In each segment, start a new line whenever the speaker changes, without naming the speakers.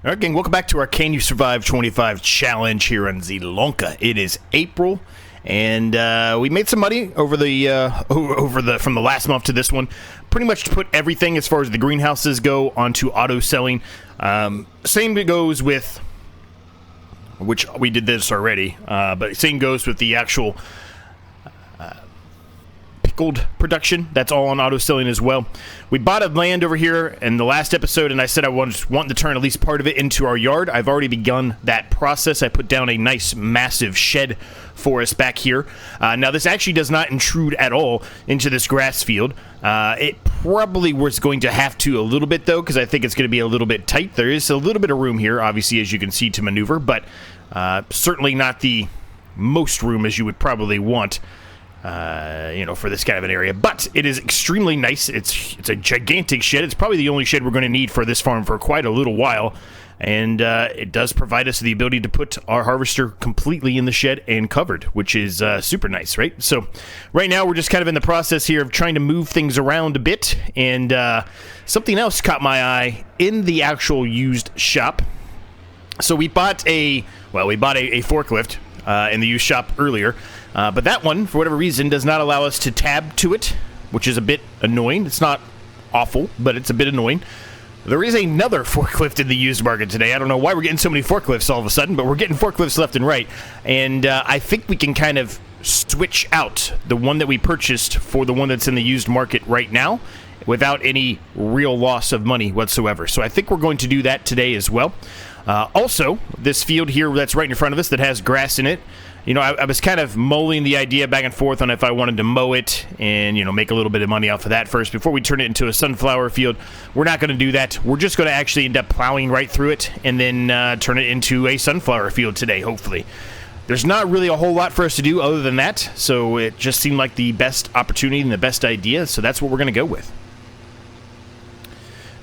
All right, gang, welcome back to our Can You Survive 25 challenge here on Zielonka. It is April, and we made some money over the from the last month to this one. Pretty much put everything as far as the greenhouses go onto auto selling. Same goes with, which we did this already, but same goes with the actual pickled production. That's all on auto selling as well. We bought a land over here in the last episode, and I said I wanted to turn at least part of it into our yard. I've already begun that process. I put down a nice massive shed for us back here. Now this actually does not intrude at all into this grass field. It probably was going to have to a little bit though, because I think it's going to be a little bit tight. There is a little bit of room here, obviously, as you can see, to maneuver, but certainly not the most room as you would probably want. For this kind of an area, but it is extremely nice. It's a gigantic shed. It's probably the only shed we're going to need for this farm for quite a little while, and it does provide us the ability to put our harvester completely in the shed and covered, which is super nice, right? So right now we're just kind of in the process here of trying to move things around a bit, and something else caught my eye in the actual used shop. So we bought a forklift in the used shop earlier. But that one, for whatever reason, does not allow us to tab to it, which is a bit annoying. It's not awful, but it's a bit annoying. There is another forklift in the used market today. I don't know why we're getting so many forklifts all of a sudden, but we're getting forklifts left and right. And I think we can kind of switch out the one that we purchased for the one that's in the used market right now without any real loss of money whatsoever. So I think we're going to do that today as well. Also, this field here that's right in front of us that has grass in it, I was kind of mulling the idea back and forth on if I wanted to mow it and, make a little bit of money off of that first before we turn it into a sunflower field. We're not going to do that. We're just going to actually end up plowing right through it and then turn it into a sunflower field today, hopefully. There's not really a whole lot for us to do other than that, so it just seemed like the best opportunity and the best idea, so that's what we're going to go with.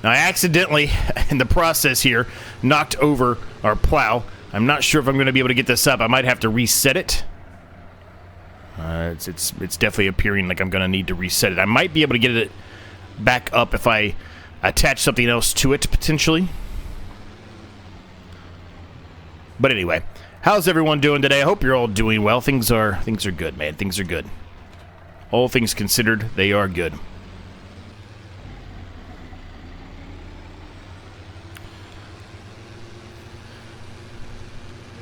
Now, I accidentally, in the process here, knocked over our plow. I'm not sure if I'm going to be able to get this up. I might have to reset it. It's definitely appearing like I'm going to need to reset it. I might be able to get it back up if I attach something else to it, potentially. But anyway, how's everyone doing today? I hope you're all doing well. Things are good, man. Things are good. All things considered, they are good.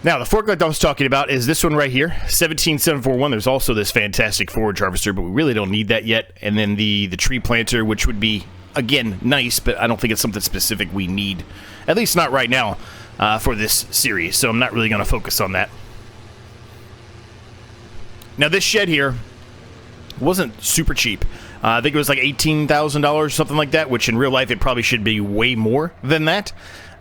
Now, the forklift I was talking about is this one right here, 17741. There's also this fantastic forage harvester, but we really don't need that yet. And then the tree planter, which would be, again, nice, but I don't think it's something specific we need, at least not right now, for this series. So I'm not really going to focus on that. Now, this shed here wasn't super cheap. I think it was like $18,000, something like that, which in real life it probably should be way more than that.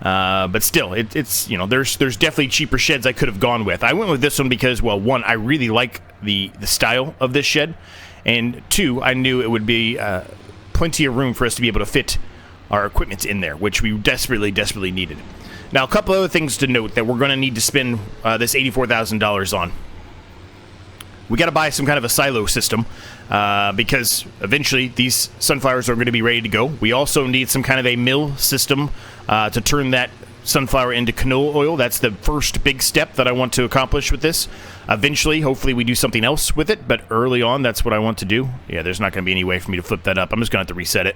But still, it's there's definitely cheaper sheds I could have gone with. I went with this one because, well, one, I really like the style of this shed, and two, I knew it would be plenty of room for us to be able to fit our equipment in there, which we desperately needed. Now, a couple other things to note that we're going to need to spend this $84,000 on. We got to buy some kind of a silo system because eventually these sunflowers are going to be ready to go. We also need some kind of a mill system to turn that sunflower into canola oil. That's the first big step that I want to accomplish with this. Eventually, hopefully we do something else with it, but early on, that's what I want to do. Yeah, there's not going to be any way for me to flip that up. I'm just going to have to reset it.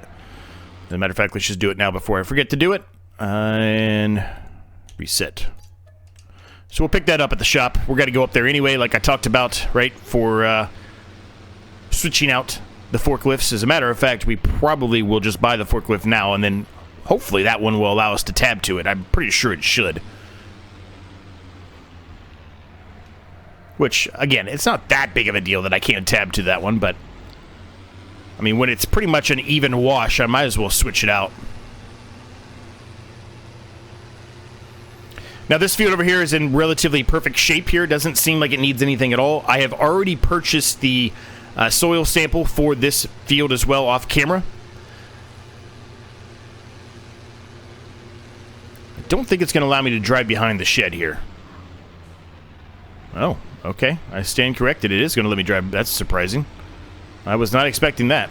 As a matter of fact, let's just do it now before I forget to do it. And reset. So we'll pick that up at the shop. We're going to go up there anyway, like I talked about, right, for switching out the forklifts. As a matter of fact, we probably will just buy the forklift now, and then hopefully that one will allow us to tab to it. I'm pretty sure it should. Which, again, it's not that big of a deal that I can't tab to that one, but I mean, when it's pretty much an even wash, I might as well switch it out. Now, this field over here is in relatively perfect shape here. Doesn't seem like it needs anything at all. I have already purchased the soil sample for this field as well off camera. I don't think it's going to allow me to drive behind the shed here. Oh, okay. I stand corrected. It is going to let me drive. That's surprising. I was not expecting that.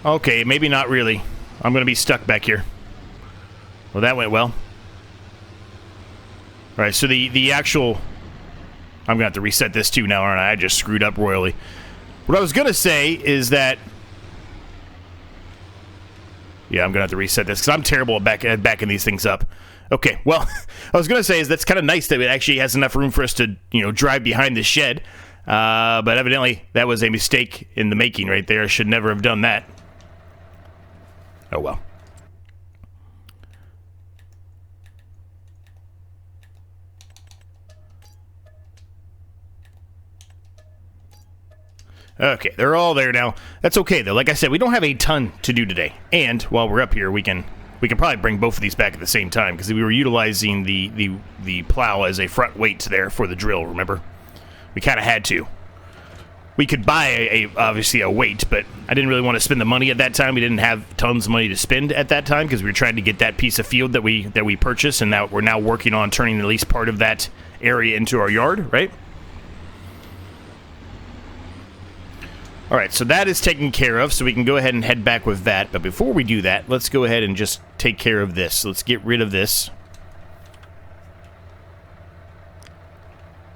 Okay, maybe not really. I'm going to be stuck back here. Well, that went well. All right, so the actual... I'm going to have to reset this too now, aren't I? I just screwed up royally. What I was going to say is that... Yeah, I'm going to have to reset this because I'm terrible at backing these things up. Okay, well, I was going to say is that's kind of nice that it actually has enough room for us to, you know, drive behind the shed. But evidently, that was a mistake in the making right there. I should never have done that. Oh, well. Okay, they're all there now. That's okay, though. Like I said, we don't have a ton to do today. And while we're up here, we can probably bring both of these back at the same time, because we were utilizing the plow as a front weight there for the drill, remember? We kind of had to. We could buy, obviously, a weight, but I didn't really want to spend the money at that time. We didn't have tons of money to spend at that time, because we were trying to get that piece of field that we purchased, and now we're now working on turning at least part of that area into our yard, right? Alright, so that is taken care of, so we can go ahead and head back with that. But before we do that, let's go ahead and just take care of this. Let's get rid of this.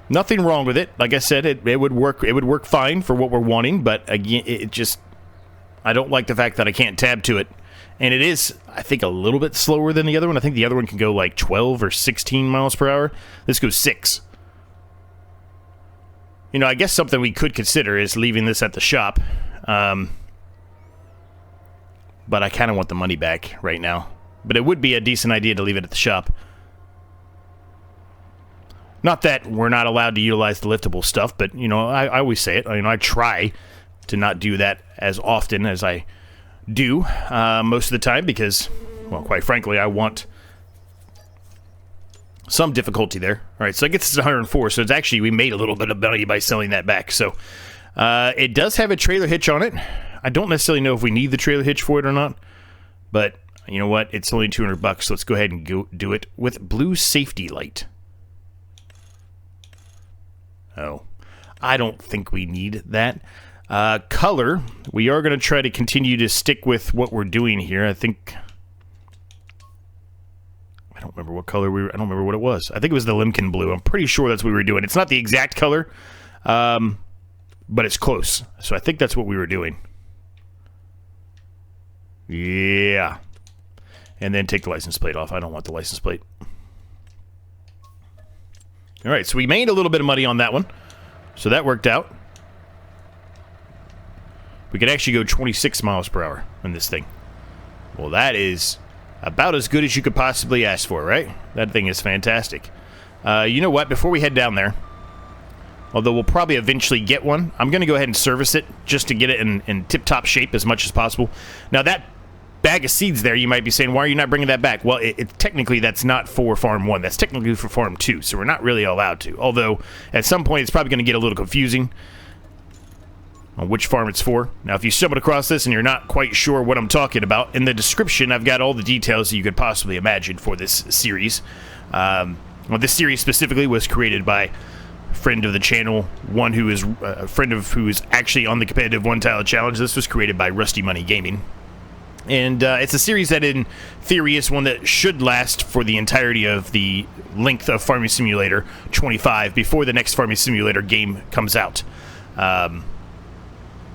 Nothing wrong with it. Like I said, it would work. It would work fine for what we're wanting, but again, it just... I don't like the fact that I can't tab to it. And it is, I think, a little bit slower than the other one. I think the other one can go like 12 or 16 miles per hour. This goes 6. You know, I guess something we could consider is leaving this at the shop. But I kind of want the money back right now. But it would be a decent idea to leave it at the shop. Not that we're not allowed to utilize the liftable stuff, but, you know, I always say it. You know, I try to not do that as often as I do most of the time because, well, quite frankly, I want... some difficulty there. All right, so I guess it's 104, so it's actually, we made a little bit of money by selling that back. So it does have a trailer hitch on it. I don't necessarily know if we need the trailer hitch for it or not, but you know what? It's only $200, so let's go ahead and go do it with blue safety light. Oh, I don't think we need that. Color, we are going to try to continue to stick with what we're doing here. I think... I don't remember what color I don't remember what it was. I think it was the Limkin blue. I'm pretty sure that's what we were doing. It's not the exact color, but it's close. So I think that's what we were doing. Yeah. And then take the license plate off. I don't want the license plate. All right, so we made a little bit of money on that one. So that worked out. We could actually go 26 miles per hour on this thing. Well, that is... about as good as you could possibly ask for, right? That thing is fantastic. You know what? Before we head down there, although we'll probably eventually get one, I'm going to go ahead and service it just to get it in tip-top shape as much as possible. Now, that bag of seeds there, you might be saying, why are you not bringing that back? Well, technically, that's not for Farm 1. That's technically for Farm 2, so we're not really allowed to. Although, at some point, it's probably going to get a little confusing on which farm it's for. Now, if you stumbled across this and you're not quite sure what I'm talking about, in the description, I've got all the details that you could possibly imagine for this series. Well, this series specifically was created by a friend of the channel, one who is a friend of who is actually on the competitive one-tile challenge. This was created by Rusty Money Gaming. And it's a series that, in theory, is one that should last for the entirety of the length of Farming Simulator 25 before the next Farming Simulator game comes out.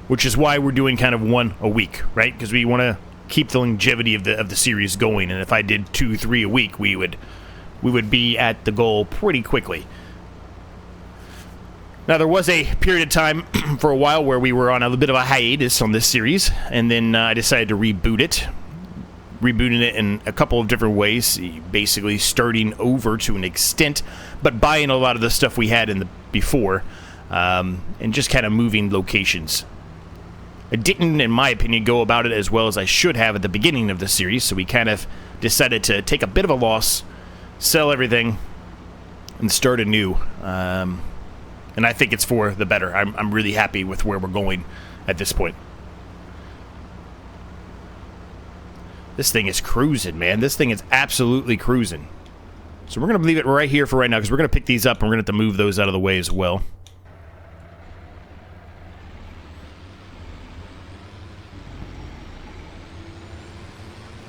Which is why we're doing kind of one a week, right? Because we want to keep the longevity of the series going. And if I did 2, 3 a week, we would be at the goal pretty quickly. Now, there was a period of time for a while where we were on a little bit of a hiatus on this series, and then I decided to reboot it. Rebooting it in a couple of different ways, basically starting over to an extent, but buying a lot of the stuff we had in the before, and just kind of moving locations. I didn't, in my opinion, go about it as well as I should have at the beginning of the series, so we kind of decided to take a bit of a loss, sell everything, and start anew. And I think it's for the better. I'm really happy with where we're going at this point. This thing is cruising, man. This thing is absolutely cruising. So we're going to leave it right here for right now, because we're going to pick these up, and we're going to have to move those out of the way as well.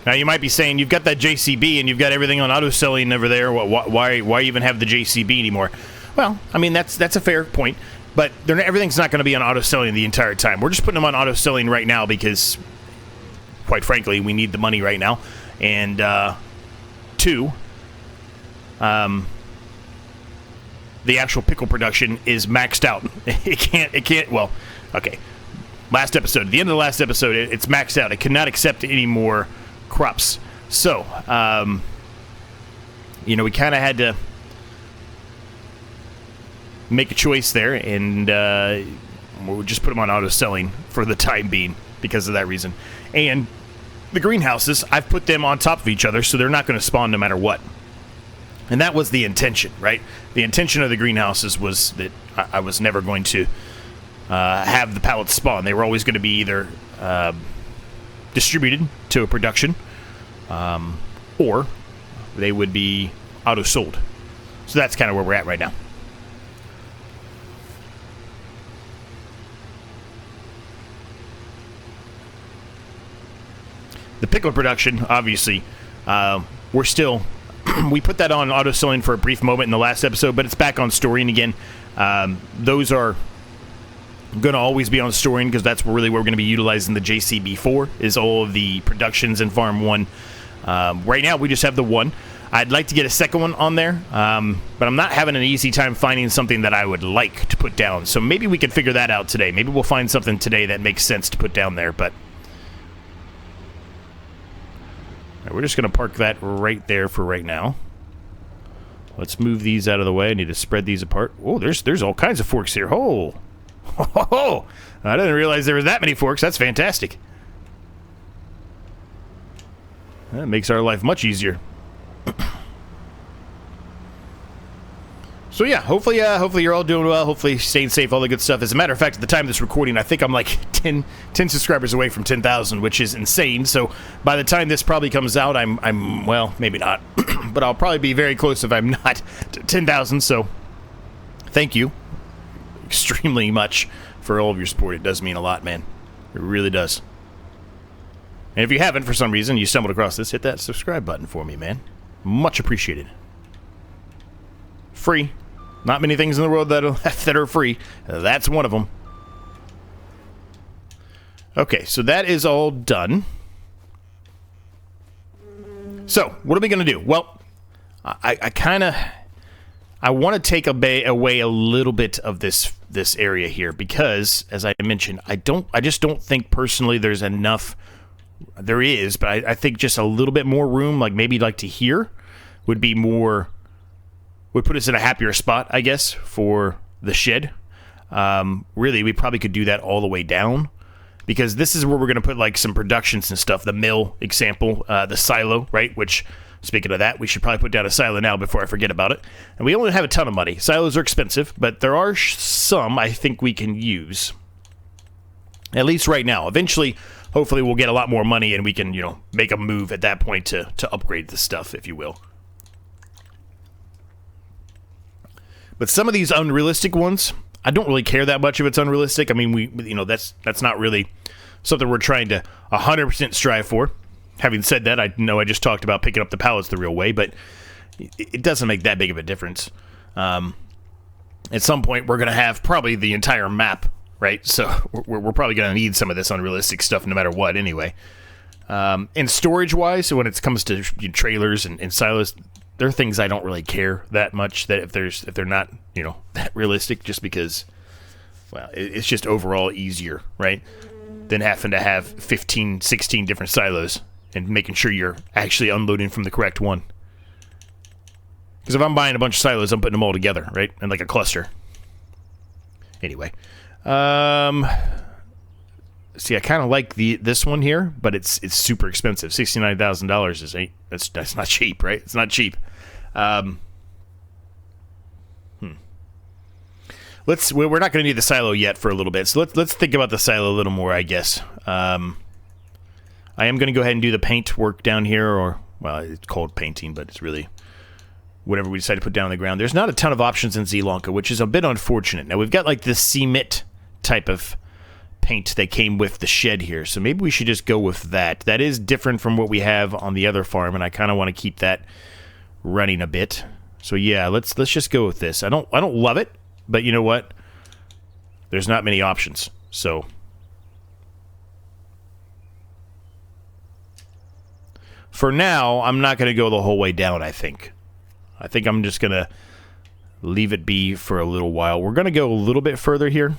Now, you might be saying, you've got that JCB and you've got everything on auto-selling over there. Why even have the JCB anymore? Well, I mean, that's a fair point. But everything's not going to be on auto-selling the entire time. We're just putting them on auto-selling right now because, quite frankly, we need the money right now. And, two, the actual pickle production is maxed out. It can't, well, okay. Last episode, at the end of the last episode, it's maxed out. It cannot accept any more crops. So, we kind of had to make a choice there, and we'll just put them on auto-selling for the time being because of that reason. And the greenhouses, I've put them on top of each other, so they're not going to spawn no matter what. And that was the intention, right? The intention of the greenhouses was that I was never going to have the pallets spawn. They were always going to be either distributed to a production, or they would be auto-sold. So that's kind of where we're at right now. The pickle production, obviously, we're still... we put that on auto-selling for a brief moment in the last episode, but it's back on storing again. Those are going to always be on storing because that's really where we're going to be utilizing the JCB for, is all of the productions in Farm 1. Right now, we just have the one. I'd like to get a second one on there, but I'm not having an easy time finding something that I would like to put down. So maybe we can figure that out today. Maybe we'll find something today that makes sense to put down there, but... we're just going to park that right there for right now. Let's move these out of the way. I need to spread these apart. Oh, there's all kinds of forks here. Oh, I didn't realize there was that many forks. That's fantastic. That makes our life much easier. So yeah, hopefully you're all doing well. Hopefully staying safe, all the good stuff. As a matter of fact, at the time of this recording, I think I'm like 10 subscribers away from 10,000, which is insane. So by the time this probably comes out, I'm well, maybe not, but I'll probably be very close if I'm not to 10,000. So thank you extremely much for all of your support. It does mean a lot, man. It really does. And if you haven't, for some reason, you stumbled across this, hit that subscribe button for me, man. Much appreciated. Free. Not many things in the world that are free. That's one of them. Okay, so that is all done. So, what are we going to do? Well, I want to take away a little bit of this area here because, as I mentioned, I just don't think personally there's enough. There is, but I think just a little bit more room, like maybe like to here, would be more. Would put us in a happier spot, I guess, for the shed. Really, we probably could do that all the way down because this is where we're going to put like some productions and stuff. The mill example, the silo, right? Which, speaking of that, we should probably put down a silo now before I forget about it. And we only have a ton of money. Silos are expensive, but there are some I think we can use. At least right now. Eventually, hopefully we'll get a lot more money and we can, make a move at that point to upgrade the stuff, if you will. But some of these unrealistic ones, I don't really care that much if it's unrealistic. I mean, that's not really something we're trying to 100% strive for. Having said that, I know I just talked about picking up the pallets the real way, but it doesn't make that big of a difference. At some point, we're going to have probably the entire map, right? So we're probably going to need some of this unrealistic stuff no matter what anyway. And storage-wise, when it comes to trailers and silos, there are things I don't really care that much that if they're not, that realistic, just because, well, it's just overall easier, right? Than having to have 15, 16 different silos and making sure you're actually unloading from the correct one. Because if I'm buying a bunch of silos, I'm putting them all together, right? And like a cluster. Anyway. See, I kind of like this one here, but it's super expensive. $69,000 that's not cheap, right? It's not cheap. We're not going to need the silo yet for a little bit, so let's think about the silo a little more, I guess. I am going to go ahead and do the paint work down here, or well, it's called painting, but it's really whatever we decide to put down on the ground. There's not a ton of options in Zielonka, which is a bit unfortunate. Now we've got like this cement type of paint that came with the shed here. So maybe we should just go with that. That is different from what we have on the other farm, and I kind of want to keep that running a bit. So yeah, let's just go with this. I don't love it, but you know what? There's not many options. So for now, I'm not going to go the whole way down, I think. I think I'm just going to leave it be for a little while. We're going to go a little bit further here.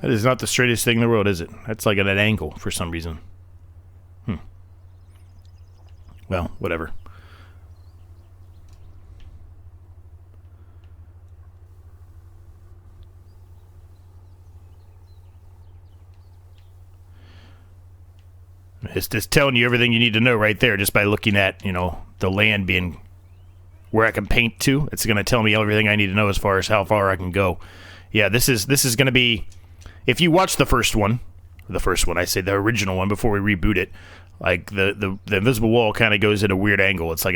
That is not the straightest thing in the world, is it? That's like at an angle for some reason. Well, whatever. It's just telling you everything you need to know right there just by looking at, you know, the land being where I can paint to. It's going to tell me everything I need to know as far as how far I can go. Yeah, this is going to be... If you watch the first one, I say the original one before we reboot it, like the invisible wall kind of goes at a weird angle. It's like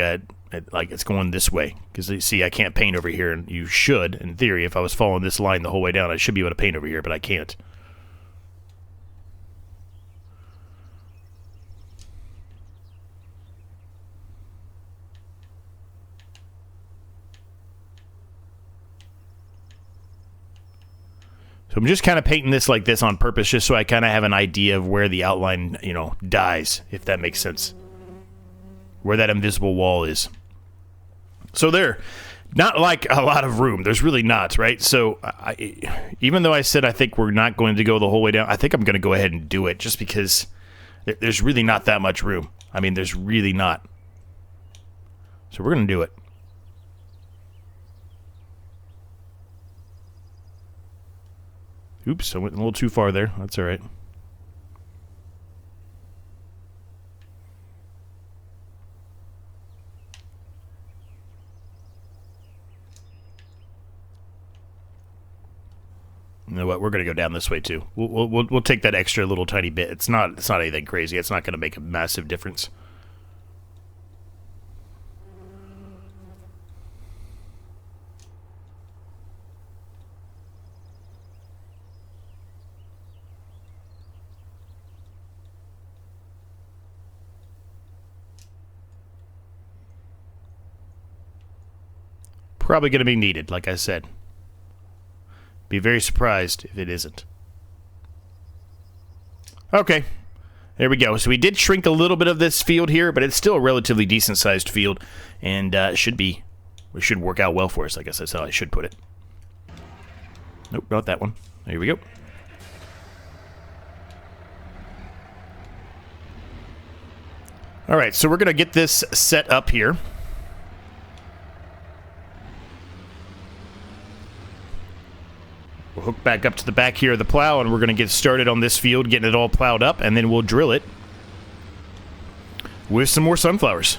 it's going this way because you see I can't paint over here, and you should, in theory, if I was following this line the whole way down, I should be able to paint over here, but I can't. So I'm just kind of painting this like this on purpose, just so I kind of have an idea of where the outline, you know, dies, if that makes sense. Where that invisible wall is. So there, not like a lot of room. There's really not, right? So even though I said I think we're not going to go the whole way down, I think I'm going to go ahead and do it just because there's really not that much room. I mean, there's really not. So we're going to do it. Oops, I went a little too far there. That's all right. You know what? We're going to go down this way too. We'll take that extra little tiny bit. It's not anything crazy. It's not going to make a massive difference. Probably going to be needed, like I said. Be very surprised if it isn't. Okay, there we go. So we did shrink a little bit of this field here, but it's still a relatively decent-sized field, and it should work out well for us. I guess that's how I should put it. Nope, not that one. There we go. All right, so we're going to get this set up here. We'll hook back up to the back here of the plow, and we're going to get started on this field, getting it all plowed up, and then we'll drill it with some more sunflowers.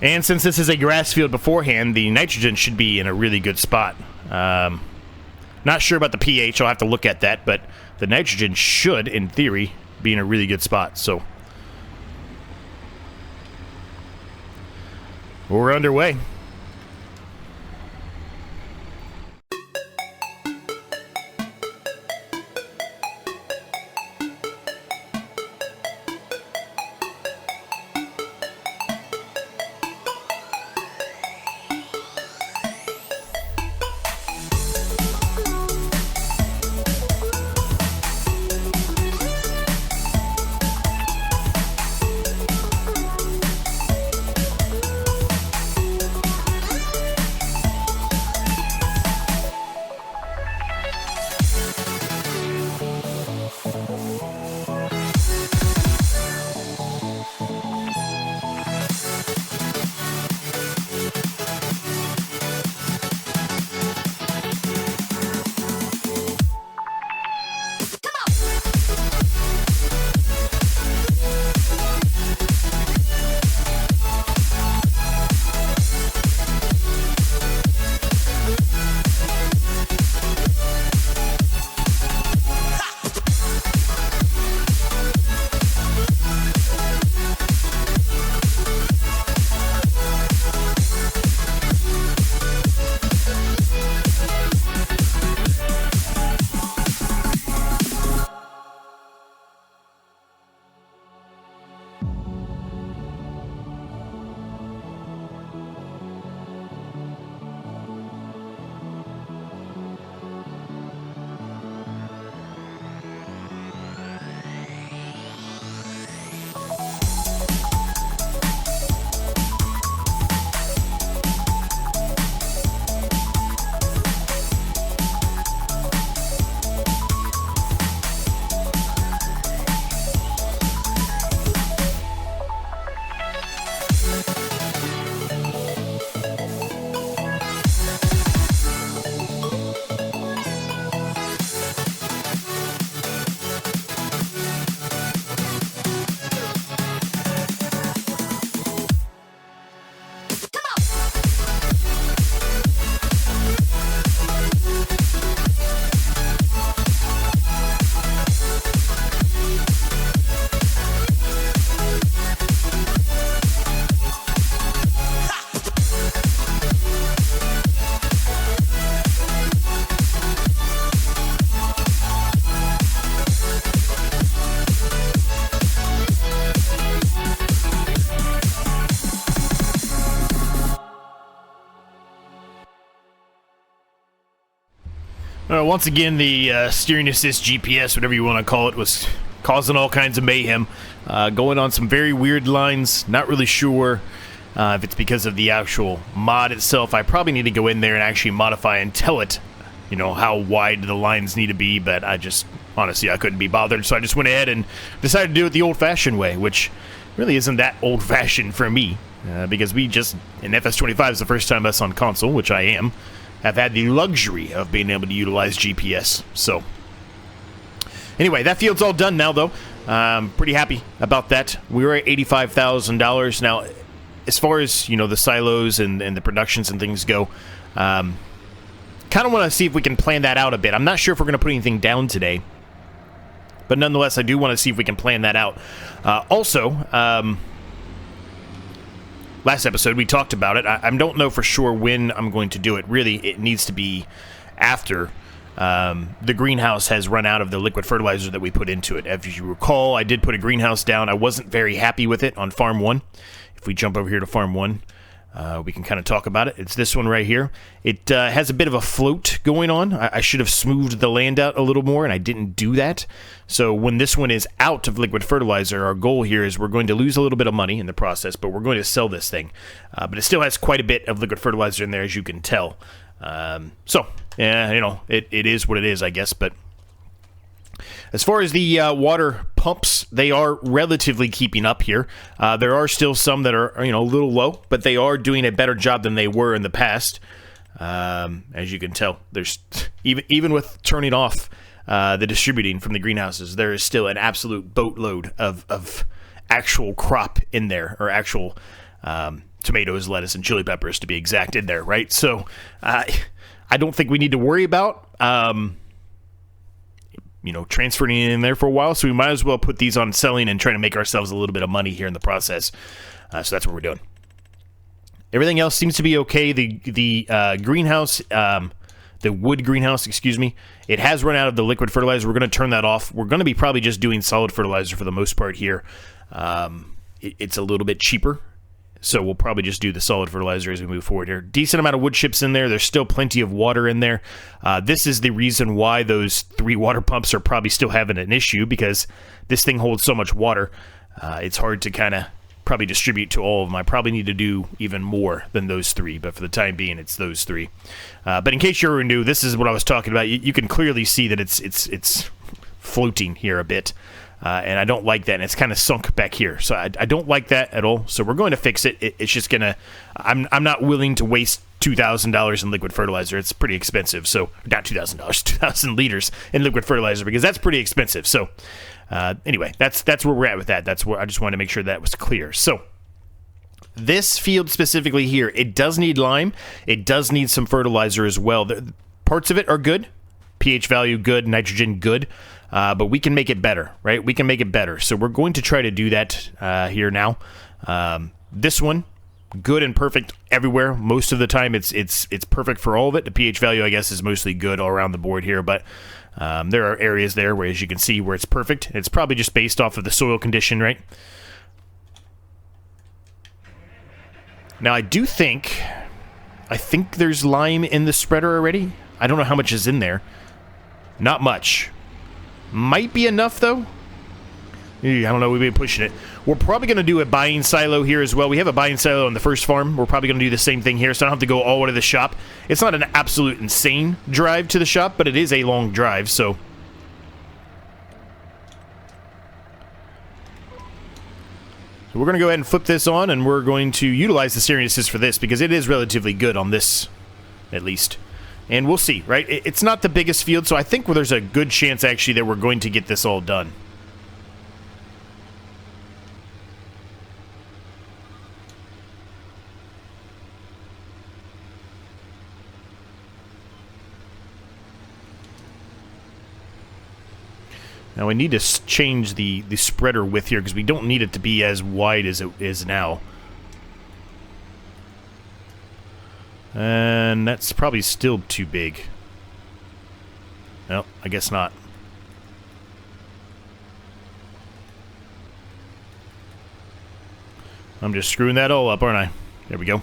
And since this is a grass field beforehand, the nitrogen should be in a really good spot. Not sure about the pH, I'll have to look at that, but the nitrogen should, in theory, be in a really good spot. So we're underway. So once again, the steering assist GPS, whatever you want to call it, was causing all kinds of mayhem. Going on some very weird lines. Not really sure if it's because of the actual mod itself. I probably need to go in there and actually modify and tell it, you know, how wide the lines need to be. But I just, honestly, I couldn't be bothered. So I just went ahead and decided to do it the old-fashioned way, which really isn't that old-fashioned for me. Because we just, in FS25 is the first time us on console, which I am, have had the luxury of being able to utilize GPS. So, anyway, that field's all done now, though. Pretty happy about that. We were at $85,000. Now, as far as, you know, the silos and the productions and things go, kind of want to see if we can plan that out a bit. I'm not sure if we're going to put anything down today, but nonetheless, I do want to see if we can plan that out. Last episode, we talked about it. I don't know for sure when I'm going to do it. Really, it needs to be after the greenhouse has run out of the liquid fertilizer that we put into it. As you recall, I did put a greenhouse down. I wasn't very happy with it on Farm 1. If we jump over here to Farm 1, we can kind of talk about it. It's this one right here. It has a bit of a float going on. I should have smoothed the land out a little more, and I didn't do that. So when this one is out of liquid fertilizer, our goal here is we're going to lose a little bit of money in the process, but we're going to sell this thing. But it still has quite a bit of liquid fertilizer in there, as you can tell. Yeah, you know, it is what it is, I guess. But as far as the water pumps, they are relatively keeping up here. There are still some that are, you know, a little low, but they are doing a better job than they were in the past. As you can tell, there's even with turning off the distributing from the greenhouses, there is still an absolute boatload of actual crop in there, or actual tomatoes, lettuce, and chili peppers to be exact in there, right? So I don't think we need to worry about you know, transferring it in there for a while, so we might as well put these on selling and trying to make ourselves a little bit of money here in the process. So that's what we're doing. Everything else seems to be okay. The greenhouse, the wood greenhouse, excuse me, it has run out of the liquid fertilizer. We're going to turn that off. We're going to be probably just doing solid fertilizer for the most part here. It's a little bit cheaper, so we'll probably just do the solid fertilizer as we move forward here. Decent amount of wood chips in there. There's still plenty of water in there. This is the reason why those 3 water pumps are probably still having an issue, because this thing holds so much water. It's hard to kind of probably distribute to all of them. I probably need to do even more than those 3, but for the time being, it's those 3. But in case you're new, this is what I was talking about. You can clearly see that it's floating here a bit. And I don't like that, and it's kind of sunk back here. So I don't like that at all. So we're going to fix it. It's just going to... I'm not willing to waste $2,000 in liquid fertilizer. It's pretty expensive. So, not $2,000, 2,000 liters in liquid fertilizer, because that's pretty expensive. So, anyway, that's where we're at with that. That's where I just wanted to make sure that was clear. So, this field specifically here, it does need lime. It does need some fertilizer as well. Parts of it are good. pH value good, nitrogen good. But we can make it better, right? We can make it better. So we're going to try to do that here now. This one, good and perfect everywhere. Most of the time, it's perfect for all of it. The pH value, I guess, is mostly good all around the board here. But there are areas there where, as you can see, where it's perfect. It's probably just based off of the soil condition, right? Now, I think there's lime in the spreader already. I don't know how much is in there. Not much. Might be enough, though. I don't know. We've been pushing it. We're probably going to do a buying silo here as well. We have a buying silo on the first farm. We're probably going to do the same thing here, so I don't have to go all the way to the shop. It's not an absolute insane drive to the shop, but it is a long drive, so... So we're going to go ahead and flip this on, and we're going to utilize the steering assist for this, because it is relatively good on this, at least. And we'll see, right? It's not the biggest field, so I think there's a good chance, actually, that we're going to get this all done. Now, we need to change the spreader width here, because we don't need it to be as wide as it is now. And that's probably still too big. No, I guess not. I'm just screwing that all up, aren't I? There we go.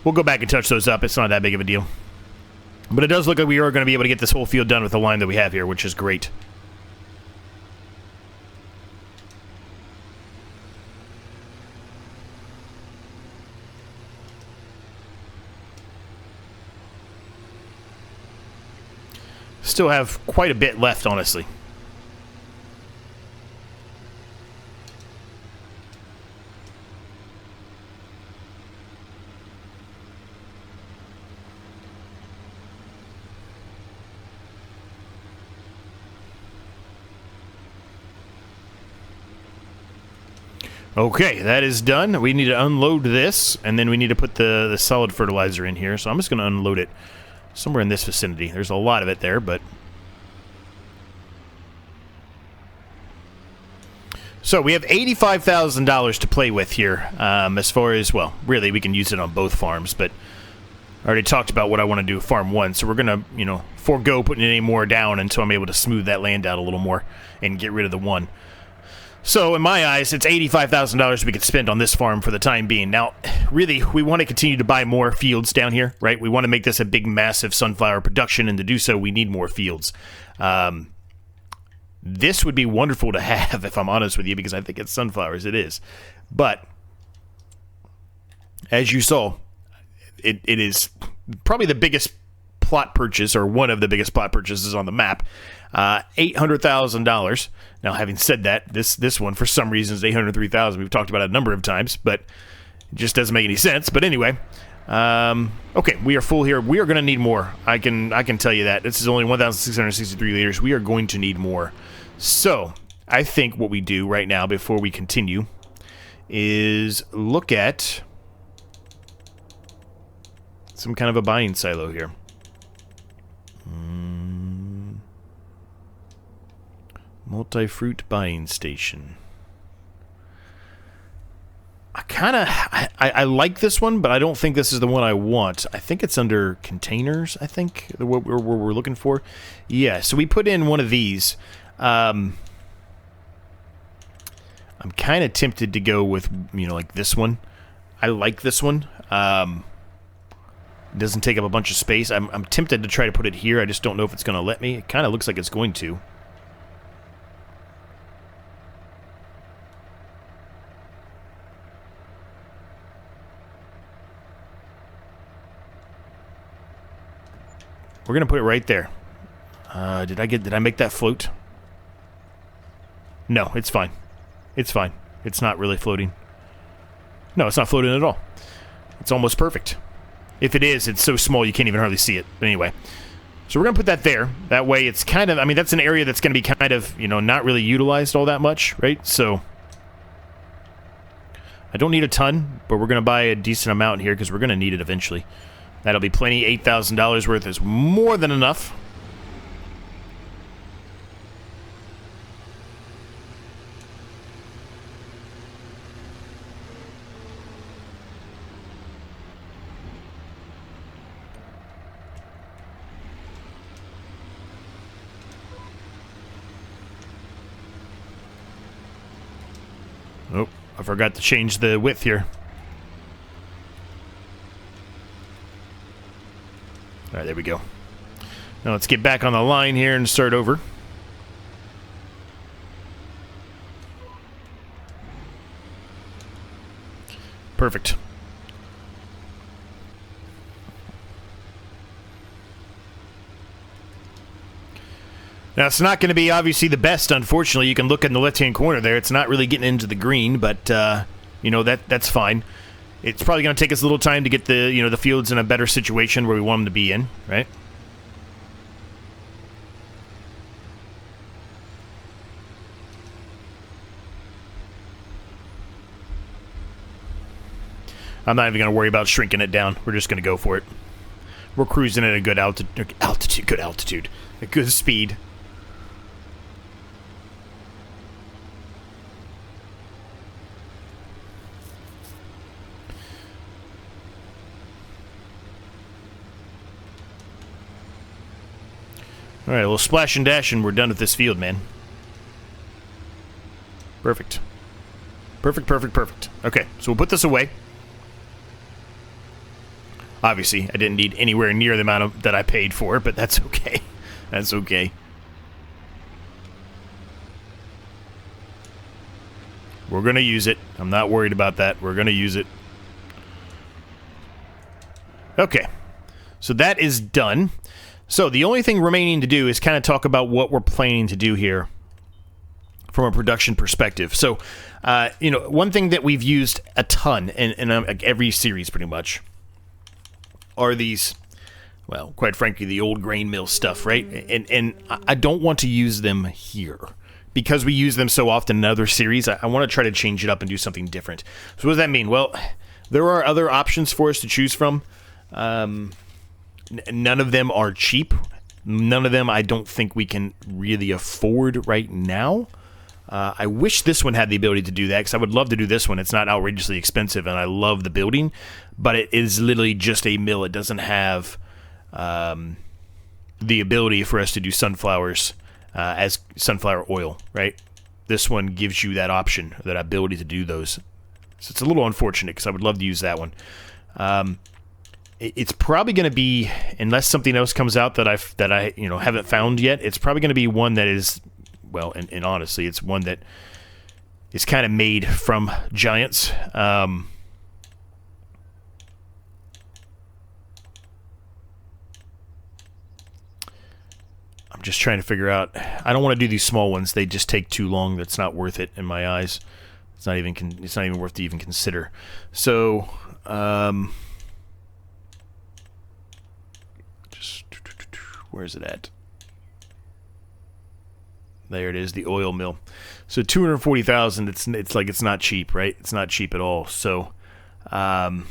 We'll go back and touch those up. It's not that big of a deal. But it does look like we are going to be able to get this whole field done with the line that we have here, which is great. Still have quite a bit left, honestly. Okay, that is done. We need to unload this, and then we need to put the solid fertilizer in here. So I'm just going to unload it somewhere in this vicinity. There's a lot of it there, but... So we have $85,000 to play with here, as far as, well, really, we can use it on both farms, but I already talked about what I want to do with Farm 1, so we're going to, you know, forego putting any more down until I'm able to smooth that land out a little more and get rid of the 1. So, in my eyes, it's $85,000 we could spend on this farm for the time being. Now, really, we want to continue to buy more fields down here, right? We want to make this a big, massive sunflower production, and to do so, we need more fields. This would be wonderful to have, if I'm honest with you, because I think it's sunflowers. It is. But, as you saw, it is probably the biggest plot purchase, or one of the biggest plot purchases on the map. $800,000. Now, having said that, this one, for some reason, is $803,000. We've talked about it a number of times, but it just doesn't make any sense. But anyway, okay, we are full here. We are going to need more. I can tell you that. This is only 1,663 liters. We are going to need more. So, I think what we do right now, before we continue, is look at some kind of a buying silo here. Multi-fruit buying station. I like this one, but I don't think this is the one I want. I think it's under containers, I think, what we're looking for. Yeah, so we put in one of these. I'm kind of tempted to go with, you know, like this one. I like this one. It doesn't take up a bunch of space. I'm tempted to try to put it here. I just don't know if it's going to let me. It kind of looks like it's going to. We're gonna put it right there. Did I make that float? No, it's fine. It's fine. It's not really floating. No, it's not floating at all. It's almost perfect. If it is, it's so small you can't even hardly see it. But anyway, so we're gonna put that there. That way, it's kind of, I mean, that's an area that's gonna be kind of, you know, not really utilized all that much, right? So I don't need a ton, but we're gonna buy a decent amount here because we're gonna need it eventually. That'll be plenty. $8,000 worth is more than enough. Oh, I forgot to change the width here. Alright, there we go. Now let's get back on the line here and start over. Perfect. Now, it's not going to be obviously the best, unfortunately. You can look in the left-hand corner there. It's not really getting into the green, but, you know, that's fine. It's probably going to take us a little time to get the, you know, the fields in a better situation where we want them to be in, right? I'm not even going to worry about shrinking it down. We're just going to go for it. We're cruising at a good altitude, a good speed. Alright, well, splash and dash, and we're done with this field, man. Perfect. Perfect, perfect, perfect. Okay, so we'll put this away. Obviously, I didn't need anywhere near the amount that I paid for it, but that's okay. That's okay. We're going to use it. I'm not worried about that. We're going to use it. Okay. So that is done. So the only thing remaining to do is kind of talk about what we're planning to do here from a production perspective. So, one thing that we've used a ton in every series pretty much are these, well, quite frankly, the old grain mill stuff, right? And I don't want to use them here. Because we use them so often in other series, I want to try to change it up and do something different. So what does that mean? Well, there are other options for us to choose from. None of them are cheap. None of them I don't think we can really afford right now. I wish this one had the ability to do that, because I would love to do this one. It's not outrageously expensive, and I love the building, but it is literally just a mill. It doesn't have the ability for us to do sunflowers as sunflower oil, right? This one gives you that option, that ability to do those. So it's a little unfortunate, because I would love to use that one. It's probably going to be, unless something else comes out that I haven't found yet, it's probably going to be one that is, well, and honestly, it's one that is kind of made from giants. I'm just trying to figure out. I don't want to do these small ones. They just take too long. That's not worth it in my eyes. It's not even worth to even consider. So, where's it at? There it is, the oil mill. So 240,000. It's like it's not cheap, right? It's not cheap at all. So, I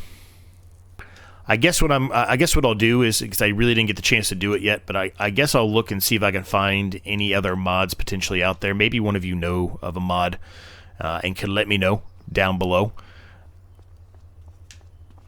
guess what I'll do is, because I really didn't get the chance to do it yet, but I guess I'll look and see if I can find any other mods potentially out there. Maybe one of you know of a mod and can let me know down below.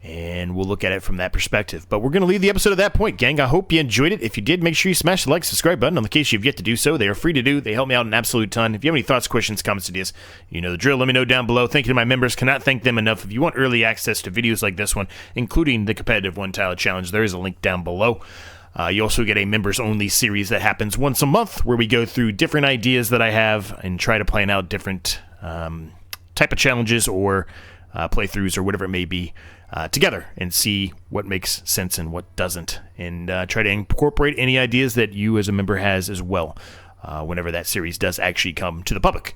And we'll look at it from that perspective. But we're going to leave the episode at that point, gang. I hope you enjoyed it. If you did, make sure you smash the like, subscribe button on the case you've yet to do so. They are free to do. They help me out an absolute ton. If you have any thoughts, questions, comments, ideas, you know the drill. Let me know down below. Thank you to my members. Cannot thank them enough. If you want early access to videos like this one, including the competitive one-tile challenge, there is a link down below. You also get a members-only series that happens once a month, where we go through different ideas that I have and try to plan out different type of challenges or playthroughs or whatever it may be together, and see what makes sense and what doesn't, and try to incorporate any ideas that you as a member has as well whenever that series does actually come to the public.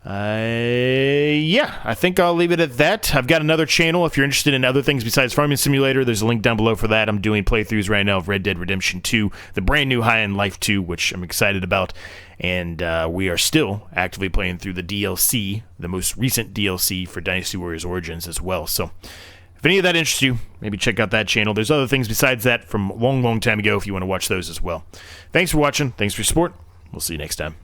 Yeah, I think I'll leave it at that. I've got another channel if you're interested in other things besides Farming Simulator. There's a link down below for that. I'm doing playthroughs right now of Red Dead Redemption 2, the brand new High End Life 2, which I'm excited about, and we are still actively playing through the DLC, the most recent DLC for Dynasty Warriors Origins as well. So if any of that interests you, maybe check out that channel. There's other things besides that from a long, long time ago if you want to watch those as well. Thanks for watching. Thanks for your support. We'll see you next time.